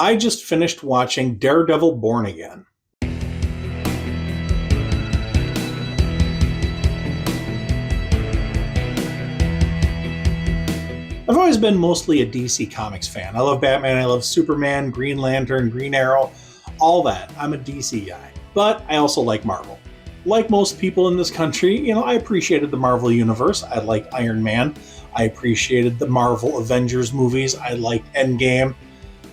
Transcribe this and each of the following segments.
I just finished watching Daredevil Born Again. I've always been mostly a DC Comics fan. I love Batman, I love Superman, Green Lantern, Green Arrow, all that. I'm a DC guy. But I also like Marvel. Like most people in this country, I appreciated the Marvel Universe. I like Iron Man. I appreciated the Marvel Avengers movies. I liked Endgame.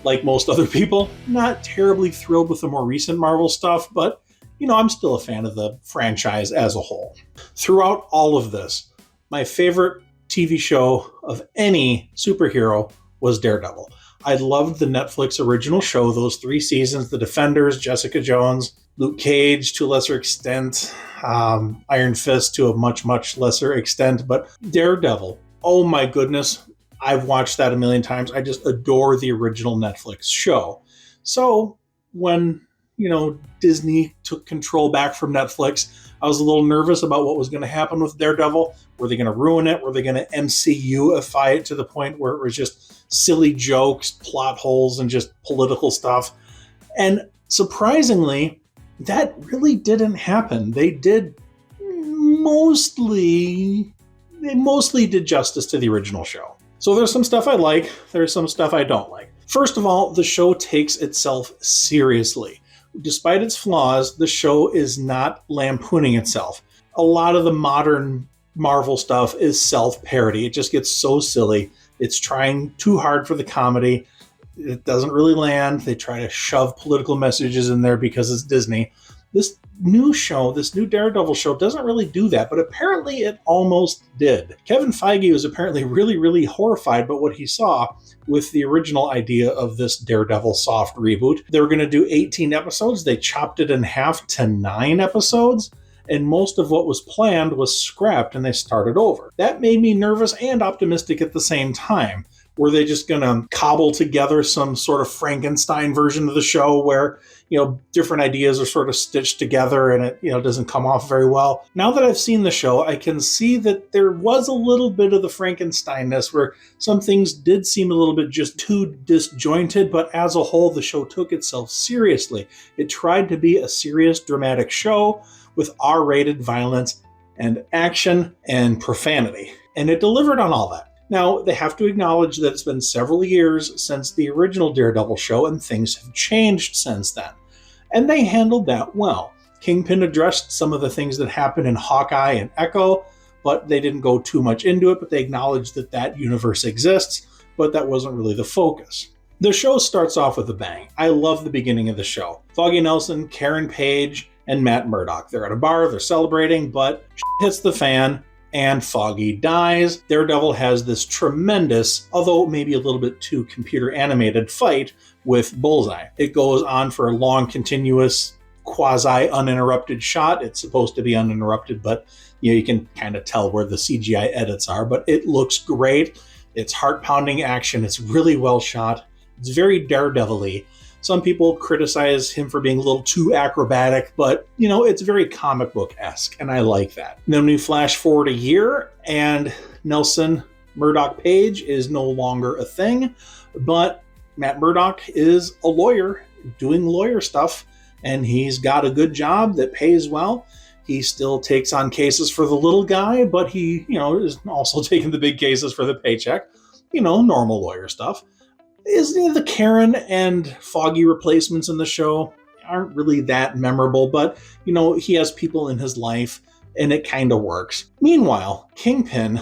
Like most other people, not terribly thrilled with the more recent Marvel stuff, but, I'm still a fan of the franchise as a whole. Throughout all of this, my favorite TV show of any superhero was Daredevil. I loved the Netflix original show, those 3 seasons, The Defenders, Jessica Jones, Luke Cage to a lesser extent, Iron Fist to a much, much lesser extent, but Daredevil, oh my goodness, I've watched that a million times. I just adore the original Netflix show. So when, Disney took control back from Netflix, I was a little nervous about what was going to happen with Daredevil. Were they going to ruin it? Were they going to MCU-ify it to the point where it was just silly jokes, plot holes, and just political stuff? And surprisingly, that really didn't happen. They mostly did justice to the original show. So there's some stuff I like, there's some stuff I don't like. First of all, the show takes itself seriously. Despite its flaws, the show is not lampooning itself. A lot of the modern Marvel stuff is self-parody. It just gets so silly. It's trying too hard for the comedy. It doesn't really land. They try to shove political messages in there because it's Disney. This new Daredevil show doesn't really do that, but apparently it almost did. Kevin Feige was apparently really, really horrified by what he saw with the original idea of this Daredevil soft reboot. They were going to do 18 episodes. They chopped it in half to 9 episodes, and most of what was planned was scrapped and they started over. That made me nervous and optimistic at the same time. Were they just going to cobble together some sort of Frankenstein version of the show where, different ideas are sort of stitched together and it, doesn't come off very well? Now that I've seen the show, I can see that there was a little bit of the Frankenstein-ness where some things did seem a little bit just too disjointed, but as a whole, the show took itself seriously. It tried to be a serious, dramatic show with R-rated violence and action and profanity. And it delivered on all that. Now, they have to acknowledge that it's been several years since the original Daredevil show, and things have changed since then. And they handled that well. Kingpin addressed some of the things that happened in Hawkeye and Echo, but they didn't go too much into it, but they acknowledged that that universe exists, but that wasn't really the focus. The show starts off with a bang. I love the beginning of the show. Foggy Nelson, Karen Page, and Matt Murdock. They're at a bar, they're celebrating, but shit hits the fan, and Foggy dies. Daredevil has this tremendous, although maybe a little bit too computer animated fight with Bullseye. It goes on for a long, continuous, quasi-uninterrupted shot. It's supposed to be uninterrupted, but you can kind of tell where the CGI edits are, but it looks great. It's heart-pounding action. It's really well shot. It's very Daredevil-y. Some people criticize him for being a little too acrobatic, but, it's very comic book-esque, and I like that. Then we flash forward a year, and Nelson Murdock Page is no longer a thing, but Matt Murdock is a lawyer doing lawyer stuff, and he's got a good job that pays well. He still takes on cases for the little guy, but he, is also taking the big cases for the paycheck. Normal lawyer stuff. The Karen and Foggy replacements in the show aren't really that memorable, but, he has people in his life, and it kind of works. Meanwhile, Kingpin,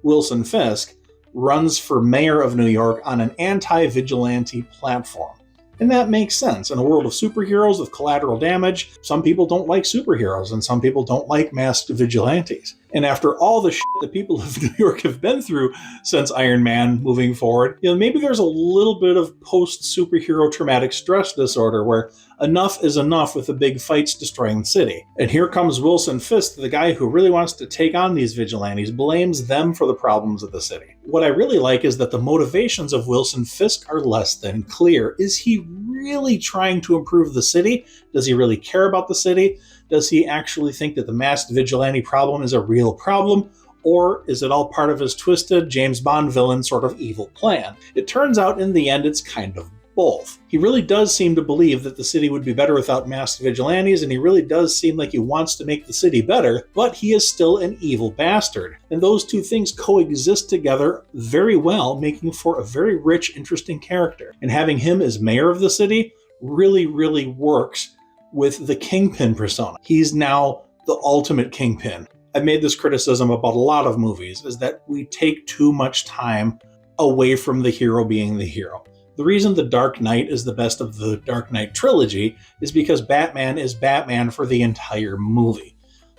Wilson Fisk, runs for mayor of New York on an anti-vigilante platform. And that makes sense. In a world of superheroes with collateral damage, some people don't like superheroes, and some people don't like masked vigilantes. And after all the shit that people of New York have been through since Iron Man moving forward, maybe there's a little bit of post-superhero traumatic stress disorder where enough is enough with the big fights destroying the city. And here comes Wilson Fisk, the guy who really wants to take on these vigilantes, blames them for the problems of the city. What I really like is that the motivations of Wilson Fisk are less than clear. Is he really trying to improve the city? Does he really care about the city? Does he actually think that the masked vigilante problem is a real problem? Or is it all part of his twisted James Bond villain sort of evil plan? It turns out in the end it's kind of both. He really does seem to believe that the city would be better without masked vigilantes, and he really does seem like he wants to make the city better, but he is still an evil bastard. And those two things coexist together very well, making for a very rich, interesting character. And having him as mayor of the city really, really works with the Kingpin persona. He's now the ultimate Kingpin. I've made this criticism about a lot of movies, is that we take too much time away from the hero being the hero. The reason The Dark Knight is the best of the Dark Knight trilogy is because Batman is Batman for the entire movie.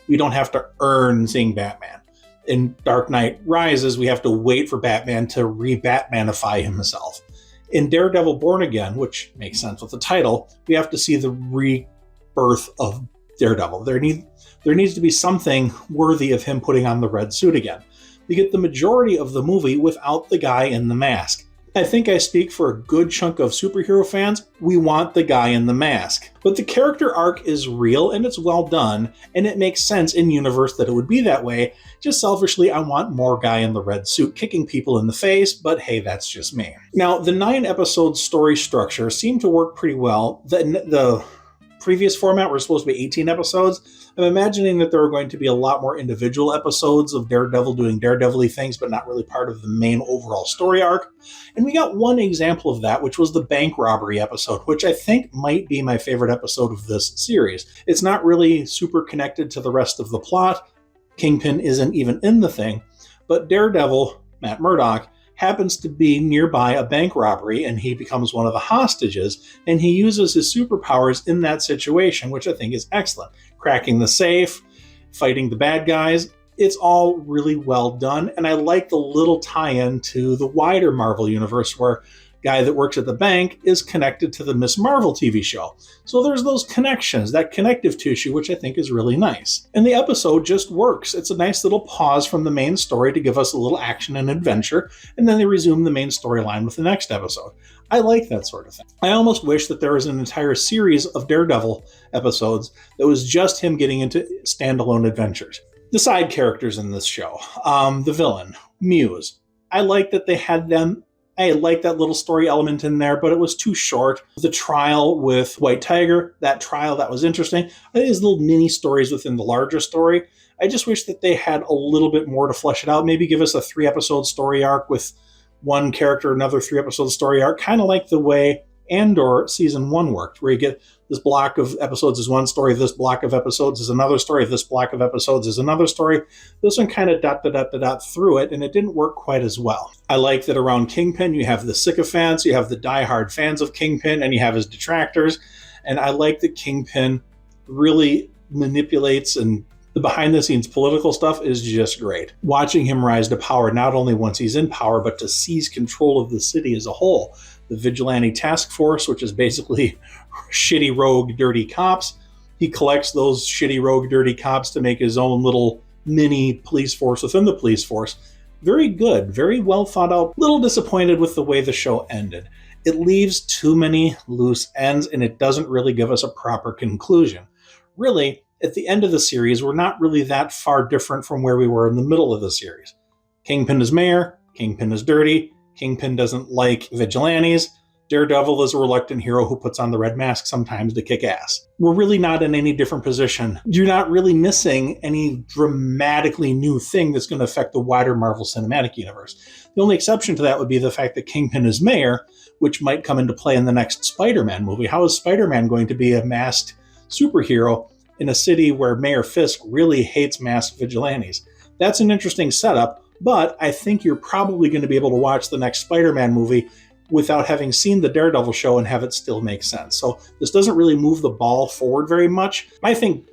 We don't have to earn seeing Batman. In Dark Knight Rises, we have to wait for Batman to re-Batmanify himself. In Daredevil Born Again, which makes sense with the title, we have to see the rebirth of Daredevil. There needs to be something worthy of him putting on the red suit again. We get the majority of the movie without the guy in the mask. I think I speak for a good chunk of superhero fans. We want the guy in the mask. But the character arc is real and it's well done, and it makes sense in universe that it would be that way. Just selfishly, I want more guy in the red suit kicking people in the face, but hey, that's just me. Now, the 9-episode story structure seemed to work pretty well. The previous format were supposed to be 18 episodes. I'm imagining that there are going to be a lot more individual episodes of Daredevil doing Daredevil-y things, but not really part of the main overall story arc. And we got one example of that, which was the bank robbery episode, which I think might be my favorite episode of this series. It's not really super connected to the rest of the plot. Kingpin isn't even in the thing, but Daredevil, Matt Murdock, happens to be nearby a bank robbery, and he becomes one of the hostages, and he uses his superpowers in that situation, which I think is excellent. Cracking the safe, fighting the bad guys, it's all really well done, and I like the little tie-in to the wider Marvel universe where guy that works at the bank is connected to the Miss Marvel TV show. So there's those connections, that connective tissue, which I think is really nice. And the episode just works. It's a nice little pause from the main story to give us a little action and adventure, and then they resume the main storyline with the next episode. I like that sort of thing. I almost wish that there was an entire series of Daredevil episodes that was just him getting into standalone adventures. The side characters in this show, the villain, Muse. I like that they had them. I like that little story element in there, but it was too short. The trial with White Tiger, that was interesting. These little mini stories within the larger story. I just wish that they had a little bit more to flesh it out. Maybe give us a 3-episode story arc with one character, another 3-episode story arc, kind of like the way Andor season 1 worked, where you get this block of episodes is one story, this block of episodes is another story, this block of episodes is another story. This one kind of dot through it, and it didn't work quite as well. I like that around Kingpin, you have the sycophants, you have the diehard fans of Kingpin, and you have his detractors. And I like that Kingpin really manipulates, and the behind-the-scenes political stuff is just great. Watching him rise to power, not only once he's in power, but to seize control of the city as a whole. The Vigilante Task Force, which is basically shitty, rogue, dirty cops. He collects those shitty, rogue, dirty cops to make his own little mini police force within the police force. Very good, very well thought out. Little disappointed with the way the show ended. It leaves too many loose ends, and it doesn't really give us a proper conclusion. Really, at the end of the series, we're not really that far different from where we were in the middle of the series. Kingpin is mayor, Kingpin is dirty, Kingpin doesn't like vigilantes. Daredevil is a reluctant hero who puts on the red mask sometimes to kick ass. We're really not in any different position. You're not really missing any dramatically new thing that's going to affect the wider Marvel Cinematic Universe. The only exception to that would be the fact that Kingpin is mayor, which might come into play in the next Spider-Man movie. How is Spider-Man going to be a masked superhero in a city where Mayor Fisk really hates masked vigilantes? That's an interesting setup, but I think you're probably going to be able to watch the next Spider-Man movie without having seen the Daredevil show and have it still make sense. So this doesn't really move the ball forward very much. I think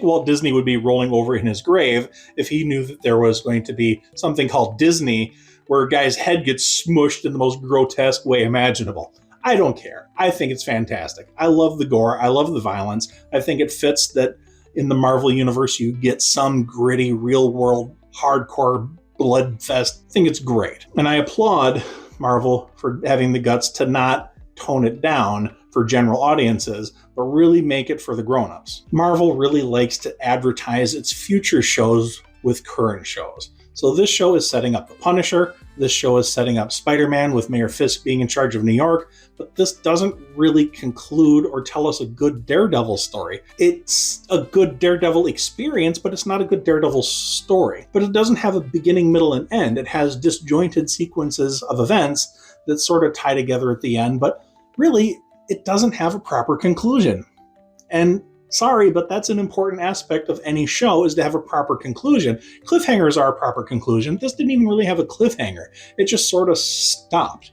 Walt Disney would be rolling over in his grave if he knew that there was going to be something called Disney where a guy's head gets smushed in the most grotesque way imaginable. I don't care. I think it's fantastic. I love the gore. I love the violence. I think it fits that in the Marvel universe you get some gritty, real-world, hardcore blood fest. I think it's great. And I applaud Marvel for having the guts to not tone it down for general audiences, but really make it for the grown-ups. Marvel really likes to advertise its future shows with current shows. So this show is setting up The Punisher, This show is setting up Spider-Man with Mayor Fisk being in charge of New York, but this doesn't really conclude or tell us a good Daredevil story. It's a good Daredevil experience, but it's not a good Daredevil story. But it doesn't have a beginning, middle, and end. It has disjointed sequences of events that sort of tie together at the end, but really, it doesn't have a proper conclusion. And sorry, but that's an important aspect of any show, is to have a proper conclusion. Cliffhangers are a proper conclusion. This didn't even really have a cliffhanger. It just sort of stopped.